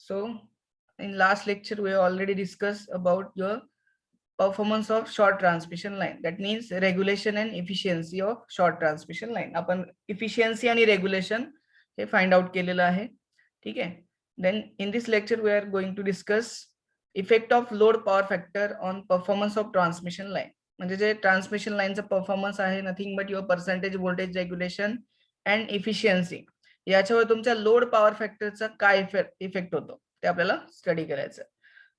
So in last lecture, we already discussed about your performance of short transmission line. That means regulation and efficiency of short transmission line. आपण efficiency आणि regulation हे find out केलेलं आहे. ठीक आहे. Then in this lecture, we are going to discuss effect of load power factor on performance of transmission line. म्हणजे जे transmission लाईनचा परफॉर्मन्स आहे nothing but your percentage voltage regulation and efficiency याच्यावर तुमच्या लोड पॉवर फॅक्टरचा काय effect होतो ते आपल्याला स्टडी करायचं.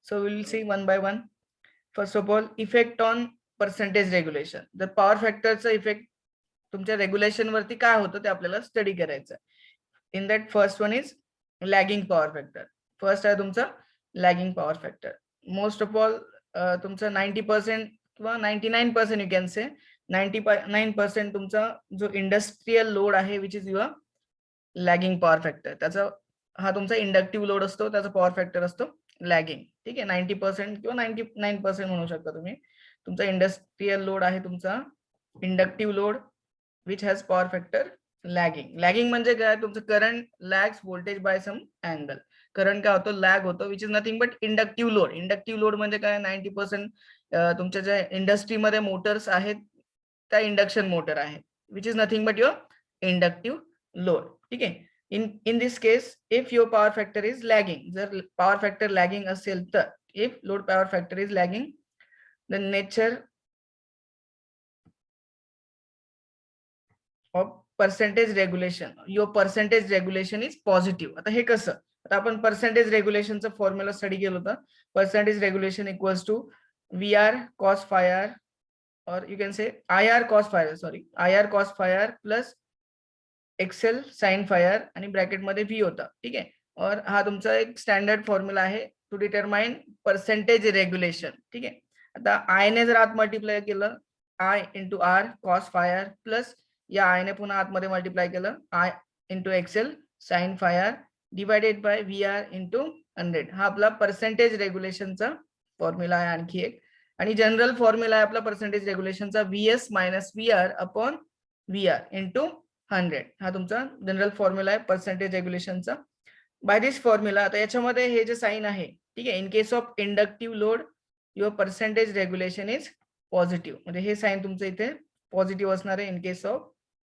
So will see one by one. First of all effect on percentage regulation. जर पॉवर फॅक्टरचा इफेक्ट तुमच्या रेग्युलेशन वरती काय होतं ते आपल्याला स्टडी करायचं. In that first one is lagging power factor. First आहे तुमचा lagging power factor. Most of all तुमचं 90% किंवा 99% यू कॅन से 99% तुमचा जो इंडस्ट्रियल लोड आहे which is your lagging power factor. त्याचा हा तुमचा इंडक्टिव्ह लोड असतो, त्याचा पॉवर फॅक्टर असतो लॅगिंग. ठीक आहे. 90% किंवा 99% म्हणू शकता तुम्ही. तुमचा इंडस्ट्रियल लोड आहे तुमचा inductive load which has power factor lagging. Lagging म्हणजे काय? तुमचं करंट लॅग्स व्होल्टेज बाय सम अँगल. करंट काय होतो? लॅग होतो which is nothing but inductive load. Inductive load म्हणजे काय? 90% तुमच्या ज्या इंडस्ट्रीमध्ये मोटर्स आहेत त्या इंडक्शन मोटर आहेत which is nothing but your inductive load. ठीक आहे. in this case if your power factor is lagging, जर power factor lagging असेल तर if load power factor is lagging the nature of percentage regulation, your percentage regulation is positive. आता हे कसं? आता आपण percentage regulation चा फॉर्म्युला स्टडी केलं होतं. percentage regulation equals to VR cos phi r or you can say IR cos phi r, sorry, IR cos phi r plus XL sine phi r आणि bracket मध्ये v होता. ठीक आहे. और हा तुमचा एक स्टँडर्ड फॉर्म्युला आहे टू डिटरमाइन पर्सेंटेज रेग्युलेशन. ठीक आहे. आता आय ने जर आत मल्टिप्लाय केलं I into R cos phi r plus या आय ने पुन्हा आतमध्ये मल्टिप्लाय केलं I into XL sine phi r divided by V R into 100. हा आपला पर्सेंटेज रेग्युलेशनचा फॉर्म्युला आहे आणखी एक. आणि जनरल फॉर्म्युला आहे आपला पर्सेंटेज रेग्युलेशनचा VS minus VR upon VR into 100. हा तुमचा जनरल फॉर्म्युला आहे पर्सेंटेज रेग्युलेशनचा. बाय दिस फॉर्म्युला आता याच्यामध्ये हे जे साइन आहे, ठीक आहे, in case of inductive load your percentage regulation is positive. म्हणजे हे साइन तुमचं इथे पॉझिटिव्ह असणार आहे in case of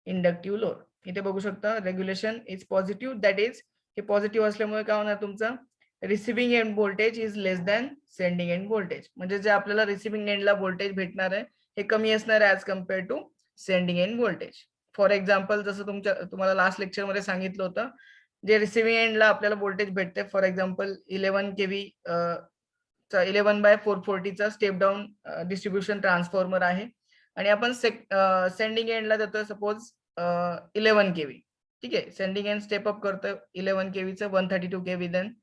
inductive load. इथे बघू शकता regulation is positive. That is हे पॉझिटिव्ह असल्यामुळे काय होणार तुमचं receiving end voltage is less than sending end voltage. म्हणजे जे आपल्याला रिसिव्हिंग एंडला व्होल्टेज भेटणार आहे हे कमी असणार आहे as compare to sending end voltage. For example जसं तुम्हाला लास्ट लेक्चर मध्ये सांगितलं होतं जे रिसिव्हिंग एंडला आपल्याला व्होल्टेज भेटते फॉर एक्झाम्पल 11 kV 11/440 चा स्टेप डाऊन डिस्ट्रीब्युशन ट्रान्सफॉर्मर आहे आणि आपण सेंडिंग एंडला देतोय सपोज 11 kV. ठीक आहे. सेंडिंग एंड स्टेप अप करतोय 11 kV चं 132 kV. देन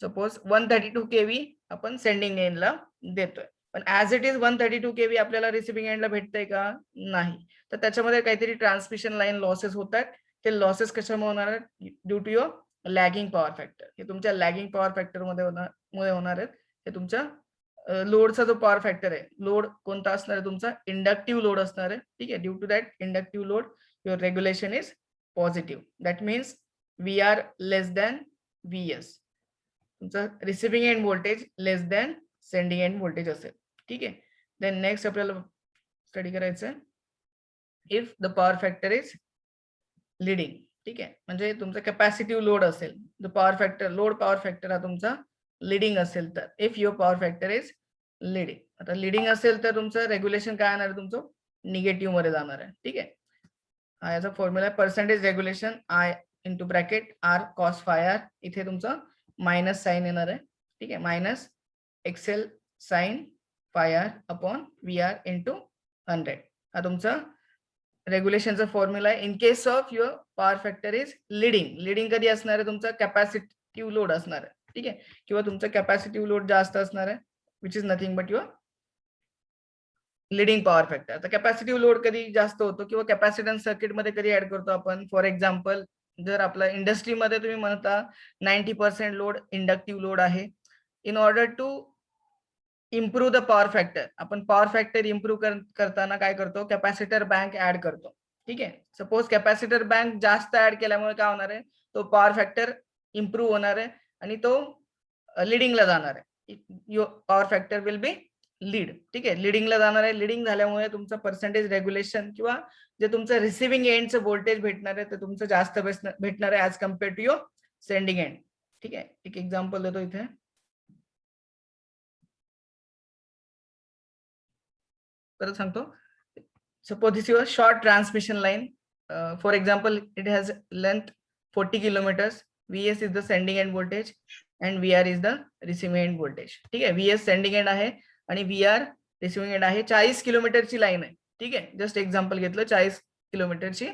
सपोज 132 kV आपण सेंडिंग एंडला देतोय. पण ऍज इट इज 132 kV आपल्याला रिसिव्हिंग एंडला भेटतंय का? नाही. तर त्याच्यामध्ये काहीतरी ट्रान्समिशन लाईन लॉसेस होतात. ते लॉसेस कशामुळे होणार आहेत? Due to your lagging power factor. हे तुमच्या लॅगिंग पॉवर फॅक्टर मध्ये होणार आहेत. हे तुमच्या लोडचा जो पॉवर फॅक्टर आहे, लोड कोणता असणार आहे तुमचा? इंडक्टिव्ह लोड असणार आहे. ठीक आहे. Due to that inductive load your regulation is positive. That means VR less than VS. तुमचा receiving end voltage less than sending end voltage असेल. ठीक आहे. देन नेक्स्ट आपल्याला स्टडी करायचं आहे if the power factor is leading. ठीक आहे. म्हणजे तुमचा कॅपॅसिटिव्ह लोड असेल, the power factor load power factor हा तुमचा लीडिंग असेल तर if your power factor is leading. आता लीडिंग असेल तर तुमचं रेग्युलेशन काय येणार आहे? तुमचं निगेटिव्ह मध्ये जाणार आहे. ठीक आहे. हा याचा फॉर्म्युला आहे percentage regulation I into bracket R cos phi r. इथे तुमचं मायनस साइन येणार आहे. ठीक आहे. Minus XL sine phi r upon VR into 100. हा तुमचा रेग्युलेशनचा फॉर्म्युला आहे in case of your power factor is leading. Leading कधी असणार आहे? तुमचा कॅपॅसिटिव्ह लोड असणार आहे. ठीक आहे. किंवा तुमचा कॅपॅसिटिव्ह लोड जास्त असणार आहे which is nothing but your leading power factor. आता कॅपॅसिटिव्ह लोड कधी जास्त होतो किंवा कॅपॅसिटन्स सर्किट मध्ये कधी ऍड करतो आपण? फॉर एक्झाम्पल जर आपला इंडस्ट्रीमध्ये तुम्ही म्हणता 90% लोड इंडक्टिव्ह लोड आहे. In order to improve the power factor, आपण पॉवर फॅक्टर इम्प्रूव्ह करताना काय करतो? कॅपॅसिटर बँक ऍड करतो. ठीक आहे. सपोज कॅपॅसिटर बँक जास्त ऍड केल्यामुळे काय होणार आहे? तो पॉवर फॅक्टर इम्प्रूव्ह होणार आहे आणि तो लिडिंगला जाणार आहे. Your power factor will be lead. ठीक आहे, लिडिंगला जाणार आहे. लिडिंग झाल्यामुळे तुमचं पर्सेंटेज रेग्युलेशन किंवा जे तुमचं रिसिव्हिंग एंडचं व्होल्टेज भेटणार आहे ते तुमचं जास्त भेटणार आहे as compare to your sending end. ठीक आहे, एक एक्झाम्पल देतो इथे. परत सांगतो. Suppose this your short transmission line. For example it has length 40 kilometers. VS is the sending end voltage and VR is the receiving end voltage. ठीक आहे, VS sending end आहे आणि VR रिसिव्हिंग एंड आहे. 40 किलोमीटरची line आहे. ठीक आहे, just example घेतलं, 40 किलोमीटरची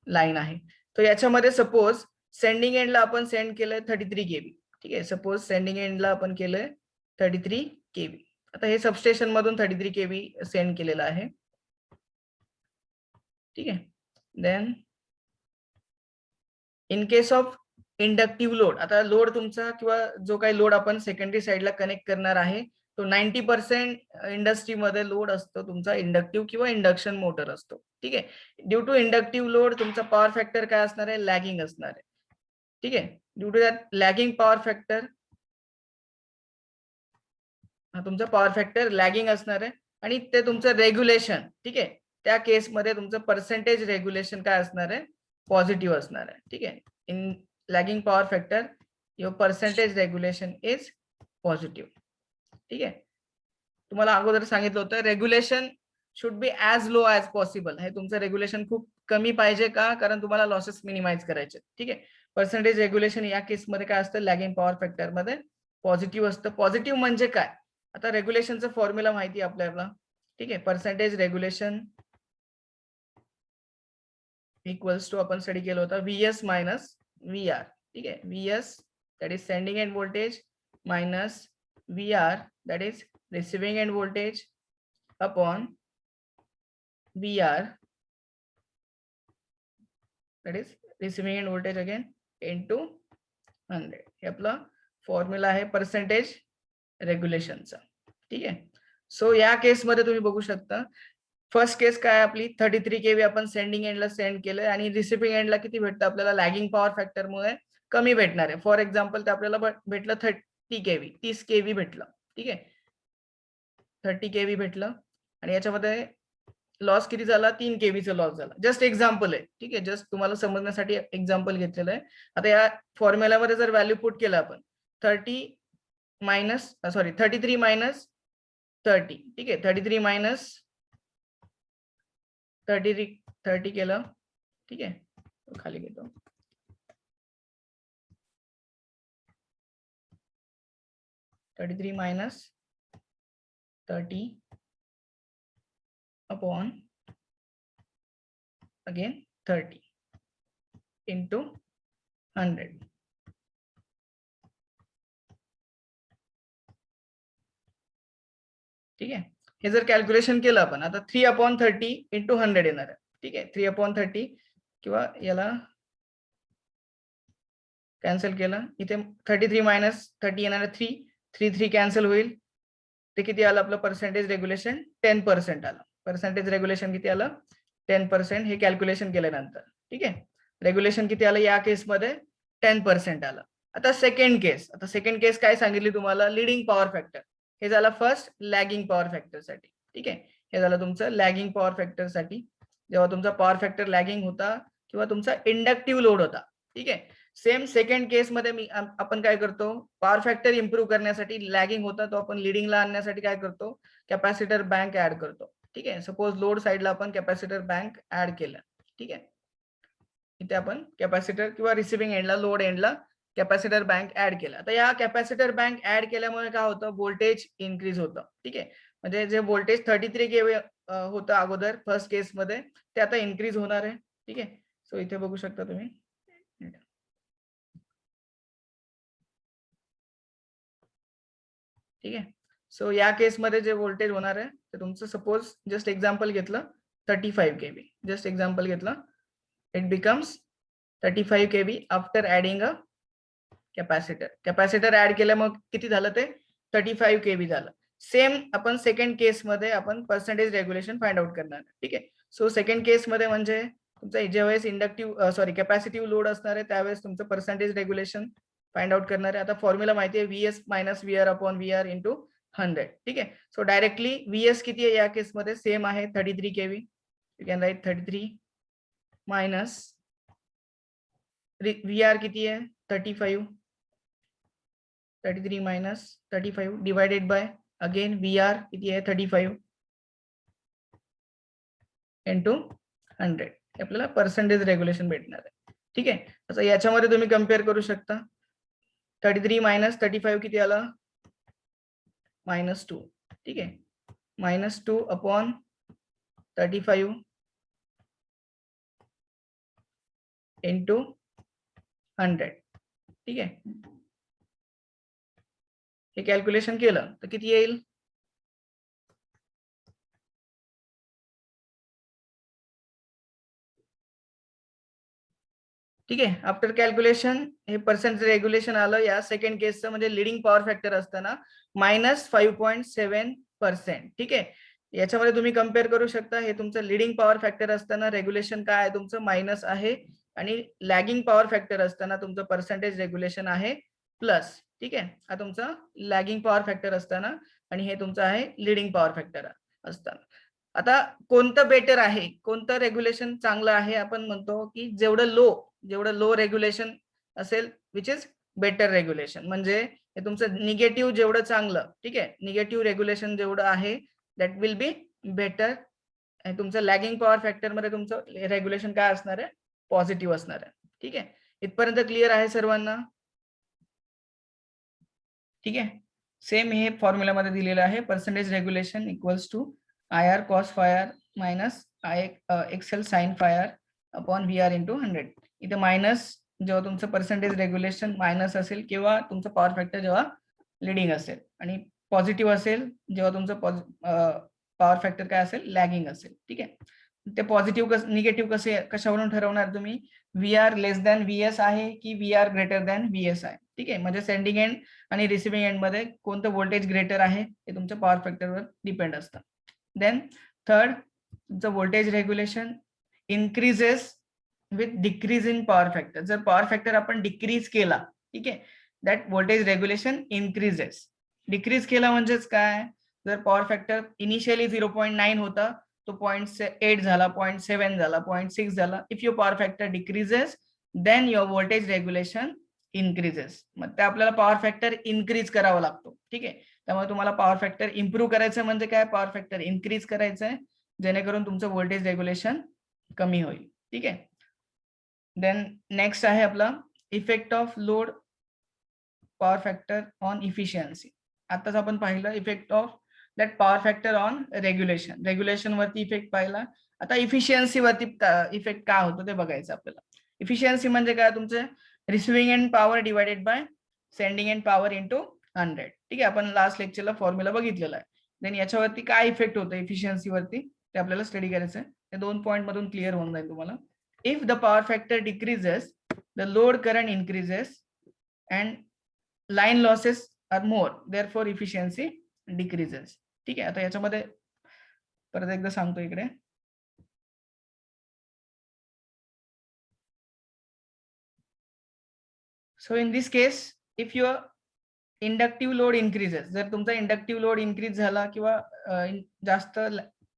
लाईन आहे. तर याच्यामध्ये सपोज सेंडिंग एंडला आपण सेंड केलंय 33 kV. ठीक आहे, सपोज सेंडिंग एंडला आपण केलंय 33 kV. आता हे सबस्टेशन मधून 33 kV सेंड केलेलं आहे. ठीक आहे, then in case of inductive load, आता लोड तुमचा किंवा जो काही लोड आपण सेकंडरी साइडला कनेक्ट करणार आहे तो 90% इंडस्ट्रीमध्ये लोड असतो तुमचा इंडक्टिव्ह किंवा इंडक्शन मोटर असतो. ठीक आहे, ड्यू टू इंडक्टिव्ह लोड तुमचा पॉवर फॅक्टर काय असणार आहे, लॅगिंग असणार आहे. ठीक आहे, due to that lagging power factor, तुमचा पॉवर फॅक्टर लॅगिंग असणार आहे आणि ते तुमचं रेग्युलेशन. ठीक आहे, त्या केसमध्ये तुमचं पर्सेंटेज रेग्युलेशन काय असणार आहे, पॉझिटिव्ह असणार आहे. ठीक आहे, in lagging power factor your percentage regulation is positive. ठीक आहे, तुम्हाला अगोदर सांगितलं होतं regulation should be as low as possible. हे तुमचं रेग्युलेशन खूप कमी पाहिजे का, कारण तुम्हाला लॉसेस मिनिमाइज करायचे. ठीक आहे, पर्सेंटेज रेग्युलेशन या केसमध्ये काय असतं, लॅगिंग पॉवर फॅक्टर मध्ये पॉझिटिव्ह असतं. पॉझिटिव्ह म्हणजे काय, आता रेग्युलेशनचा फॉर्म्युला माहिती आहे आपल्याला. ठीक आहे, पर्सेंटेज रेग्युलेशन इक्वल्स टू आपण स्टडी केलं होतं VS मायनस VR. ठीक आहे, VS that is sending end voltage minus VR that is receiving end voltage upon VR that is receiving end voltage again into 100. हे आपलं फॉर्म्युला आहे percentage रेग्युलेशनचा. ठीक आहे, सो या केसमध्ये तुम्ही बघू शकता फर्स्ट केस काय आपली 33 kV आपण सेंडिंग एंडला सेंड केलंय आणि रिसिव्हिंग एंडला किती भेटतं आपल्याला, लॅगिंग पॉवर फॅक्टर मुळे कमी भेटणार आहे. फॉर एक्झाम्पल ते आपल्याला भेटलं 30 kV, 30 kV भेटलं. ठीक आहे, 30 kV भेटलं आणि याच्यामध्ये लॉस किती झाला, 3 kV चा लॉस झाला. जस्ट एक्झाम्पल आहे. ठीक आहे, जस्ट तुम्हाला समजण्यासाठी एक्झाम्पल घेतलेलं आहे. आता या फॉर्म्युलामध्ये जर व्हॅल्यू पुट केलं आपण 33 मायनस 30. ठीक आहे, 33 मायनस 30 केलं. ठीक आहे, खाली घेतो. 33 मायनस 30 अपॉन अगेन 30 इंटू 100. ठीक आहे, हे जर कॅल्क्युलेशन केलं आपण, आता 3/30 इंटू 100 येणार आहे. ठीक आहे, 3/30 किंवा याला कॅन्सल केलं, इथे 33 मायनस 30 येणार आहे, 3 कॅन्सल होईल. ते किती आलं आपलं पर्सेंटेज रेग्युलेशन 10% आलं. पर्सेंटेज रेग्युलेशन किती आलं, 10%. हे कॅल्क्युलेशन केल्यानंतर. ठीक आहे, रेग्युलेशन किती आलं या केसमध्ये, 10% आलं. आता सेकंड केस काय सांगितली तुम्हाला, लिडिंग पॉवर फॅक्टर. हे झालं फर्स्ट लॅगिंग पॉवर फॅक्टर साठी. ठीक आहे, हे झालं तुमचं लॅगिंग पॉवर फॅक्टर साठी, जेव्हा तुमचा पॉवर फॅक्टर लॅगिंग होता किंवा तुमचा इंडक्टिव्ह लोड होता. ठीक आहे, सेम सेकंड केस मध्ये आपण काय करतो, पॉवर फॅक्टर इम्प्रूव्ह करण्यासाठी लॅगिंग होता तो आपण लिडिंगला आणण्यासाठी काय करतो, कॅपॅसिटर बँक ऍड करतो. ठीक आहे, सपोज लोड साइडला आपण कॅपॅसिटर बँक ऍड केलं. ठीक आहे, इथे आपण कॅपॅसिटर किंवा रिसिव्हिंग एंडला लोड एंडला कॅपॅसिटर बँक ऍड केला. आता या कॅपॅसिटर बँक ऍड केल्यामुळे काय होतं, व्होल्टेज इन्क्रीज होतं. ठीक आहे, म्हणजे जे व्होल्टेज 33 kV होतं अगोदर फर्स्ट केस मध्ये ते आता इन्क्रीज होणार आहे. ठीक आहे, सो इथे बघू शकता तुम्ही. ठीक आहे, सो या केसमध्ये जे व्होल्टेज होणार आहे ते तुमचं सपोज जस्ट एक्झाम्पल घेतलं 35 kV. जस्ट एक्झाम्पल घेतलं, it becomes 35 kV after adding a capacitor add केल्या मग किती झालं ते 35 kV झालं. सेम आपण सेकंड केस मध्ये आपण पर्सेंटेज रेग्युलेशन फाइंड आउट करणार. ठीक आहे, सो सेकंड केस मध्ये म्हणजे तुमचा ज्यावेळेस कॅपॅसिटिव्ह लोड असणार आहे त्यावेळेस तुमचं पर्सेंटेज रेग्युलेशन फाइंड आउट करणार आहे. आता फॉर्म्युला माहिती आहे, VS minus VR upon VR into 100. ठीक आहे. सो डायरेक्टली VS किती आहे या केसमध्ये, सेम आहे 33 kV. You can write 33 minus VR किती आहे 35. 33 minus 35 divided by again VR किती आहे 35 इंटू 100. आपल्याला पर्सेंटेज रेग्युलेशन भेटणार आहे. ठीक आहे. असं याच्यामध्ये तुम्ही कम्पेअर करू शकता. 33 मायनस 35 किती आलं, -2. ठीक आहे. -2 अपॉन 35 इंटू 100. ठीक आहे. हे कॅल्क्युलेशन केलं तर किती येईल, ठीक आहे. आफ्टर कॅल्क्युलेशन हे पर्सेंटेज रेग्युलेशन आलं. या सेकंड केसचं म्हणजे लिडिंग पॉवर फॅक्टर असताना -5.7%. ठीक आहे. याच्यामध्ये तुम्ही कम्पेअर करू शकता. हे तुमचं लिडिंग पॉवर फॅक्टर असताना रेग्युलेशन काय आहे तुमचं मायनस आहे, आणि लॅगिंग पॉवर फॅक्टर असताना तुमचं पर्सेंटेज रेग्युलेशन आहे प्लस. ठीक आहे. हा तुमचा लॅगिंग पॉवर फॅक्टर असताना आणि हे तुमचं आहे लिडिंग पॉवर फॅक्टर असताना. आता कोणतं बेटर आहे, कोणतं रेग्युलेशन चांगलं आहे, आपण म्हणतो की जेवढं लो रेग्युलेशन असेल विच इज बेटर रेग्युलेशन. म्हणजे हे तुमचं निगेटिव्ह जेवढं चांगलं, ठीक आहे, निगेटिव्ह रेग्युलेशन जेवढं आहे दॅट विल बी बेटर. तुमचं लॅगिंग पॉवर फॅक्टर मध्ये तुमचं रेग्युलेशन काय असणार आहे, पॉझिटिव्ह असणार आहे. ठीक आहे. इथपर्यंत क्लिअर आहे सर्वांना. ठीक आहे. सेम हे फॉर्म्युलामध्ये दिलेलं आहे, percentage regulation equals to IR cos phi r minus XL sin phi r upon VR into 100. इथे मायनस जेव्हा तुमचं पर्सेंटेज रेग्युलेशन मायनस असेल किंवा तुमचं पॉवर फॅक्टर जेव्हा लिडिंग असेल, आणि पॉझिटिव्ह असेल जेव्हा तुमचं पॉवर फॅक्टर काय असेल, लॅगिंग असेल. ठीक आहे. ते पॉझिटिव्ह निगेटिव्ह कशावरून ठरवणार तुम्ही, VR लेस दॅन VS आहे की VR ग्रेटर दॅन VS आहे. ठीक आहे. म्हणजे सेंडिंग एंड आणि रिसिव्हिंग एंड मध्ये कोणतं व्होल्टेज ग्रेटर आहे हे तुमच्या पॉवर फॅक्टरवर डिपेंड असतं. देन थर्ड, तुमचं voltage regulation increases with decrease in power factor. जर पॉवर फॅक्टर आपण डिक्रीज केला, ठीक आहे, that voltage regulation increases. Decrease केला म्हणजेच काय, जर पॉवर फॅक्टर इनिशियली 0.9 होता तो 0.8 झाला, 0.7 झाला, 0.6 झाला. If your power factor decreases then your voltage regulation increases. मग ते आपल्याला पॉवर फॅक्टर इन्क्रीज करावा लागतो. ठीक आहे. त्यामुळे तुम्हाला पॉवर फॅक्टर इम्प्रूव्ह करायचं म्हणजे काय, पॉवर फॅक्टर इन्क्रीज करायचं आहे जेणेकरून तुमचं व्होल्टेज रेग्युलेशन कमी होईल. ठीक आहे. देन नेक्स्ट आहे आपला effect of load power factor on efficiency. आताच आपण पाहिलं effect of that power factor on regulation. Regulation वरती इफेक्ट पाहिला. आता इफिशियन्सी वरती इफेक्ट काय होतो ते बघायचं आपल्याला. इफिशियन्सी म्हणजे काय, तुमचे receiving end power divided by sending end power into 100. ठीक आहे. आपण लास्ट लेक्चरला फॉर्म्युला बघितलेला आहे. देन याच्यावरती काय इफेक्ट होतो इफिशियन्सी वरती ते आपल्याला स्टडी करायचं आहे. हे 2 पॉईंट मधून क्लिअर होऊन जाईल तुम्हाला. If the power factor decreases the load current increases and line losses are more, therefore efficiency decreases. ठीक आहे. आता याच्यामध्ये परत एकदा सांगतो इकडे. So in this case if your inductive load increases, जर तुमचा इंडक्टिव्ह लोड इन्क्रीज झाला किंवा जास्त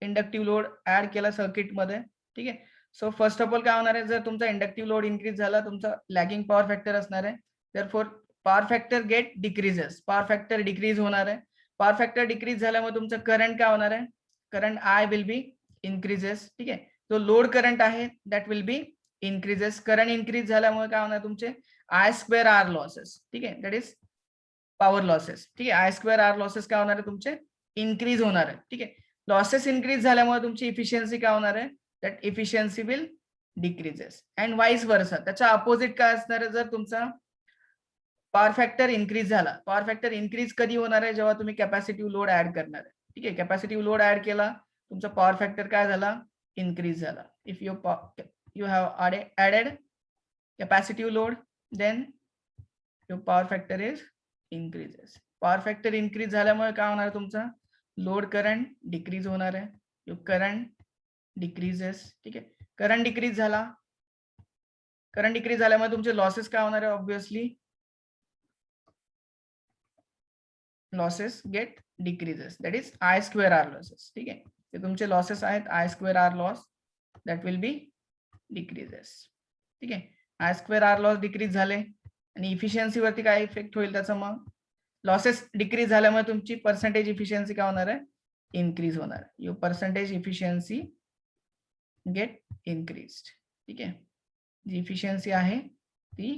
इंडक्टिव्ह लोड ऍड केला सर्किट मध्ये, ठीक आहे. सो फर्स्ट ऑफ ऑल काय होणार आहे, जर तुमचा इंडक्टिव्ह लोड इन्क्रीज झाला तुमचा लॅगिंग पॉवर फॅक्टर असणार आहे, therefore power factor get decreases. Power factor decrease होणार आहे. पॉवर फॅक्टर डिक्रीज झाल्यामुळे तुमचं करंट काय होणार आहे, current I will be increases. ठीक आहे. जो लोड करंट आहे that will B increases. Current increase झाल्यामुळे काय होणार तुमचे I²R लॉसेस. ठीक आहे. That is power losses. ठीक आहे. I²R लॉसेस काय होणार आहे तुमचे, इन्क्रीज होणार आहे. ठीक आहे. लॉसेस इन्क्रीज झाल्यामुळे तुमची इफिशियन्सी काय होणार आहे, that efficiency will decreases. And vice versa, त्याच्या अपोजिट काय असणार आहे, जर तुमचा पॉवर फॅक्टर इन्क्रीज झाला. पॉवर फॅक्टर इन्क्रीज कधी होणार आहे, जेव्हा तुम्ही कॅपॅसिटिव्ह लोड ऍड करणार आहे. ठीक आहे. कॅपॅसिटिव्ह लोड ऍड केला तुमचा पॉवर फॅक्टर काय झाला, इन्क्रीज झाला. If you have added capacitive load then your power factor is increases. Power factor increase झाल्यामुळे काय होणार आहे, तुमचा लोड करंट डिक्रीज होणार आहे. Your current decreases. ठीक आहे. करंट डिक्रीज झाला. करंट डिक्रीज झाल्यामुळे तुमचे लॉसेस काय होणार आहे, obviously losses get decreases, that is I square R losses. ठीक आहे, ते तुमचे लॉसेस आहेत, I square R loss that will be decreases. ठीक आहे, I square R loss decrease झाले आणि इफिशियन्सी वरती काय इफेक्ट होईल त्याचा, मग लॉसेस डिक्रीज झाल्यामुळे तुमची पर्सेंटेज इफिशियन्सी काय होणार आहे, इन्क्रीज होणार. Your percentage efficiency get increase. ठीक आहे, जी इफिशियन्सी आहे ती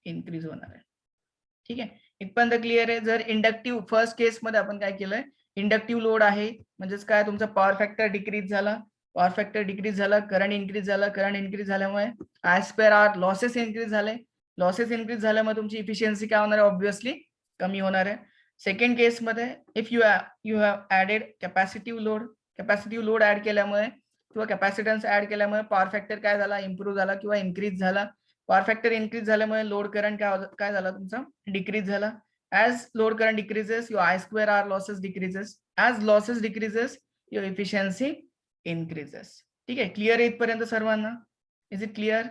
इन्क्रीज होणार आहे. ठीक आहे, इथपर्यंत क्लिअर आहे. जर इंडक्टिव्ह फर्स्ट केस मध्ये आपण काय केलंय, इंडक्टिव्ह लोड आहे म्हणजेच काय, तुमचा पॉवर फॅक्टर डिक्रीज झाला, पॉवर फॅक्टर डिक्रीज झाला, करंट इन्क्रीज झाला, करंट इन्क्रीज झाल्यामुळे I square R losses increase झाले, लॉसेस इन्क्रीज झाल्यामुळे तुमची इफिशियन्सी काय होणार आहे, ऑब्व्हियसली कमी होणार आहे. सेकंड केस मध्ये if you have added capacitive load add केल्यामुळे किंवा कॅपॅसिटन्स ऍड केल्यामुळे पॉवर फॅक्टर काय झाला, इम्प्रूव्ह झाला किंवा इन्क्रीज झाला. पॉवर फॅक्टर इन्क्रीज झाल्यामुळे लोड करंट काय झाला तुमचा, डिक्रीज झाला. As load current decreases, your I square R losses decreases. As losses decreases, your efficiency increases. ठीक आहे, क्लिअर आहे इथपर्यंत सर्वांना? Is it clear?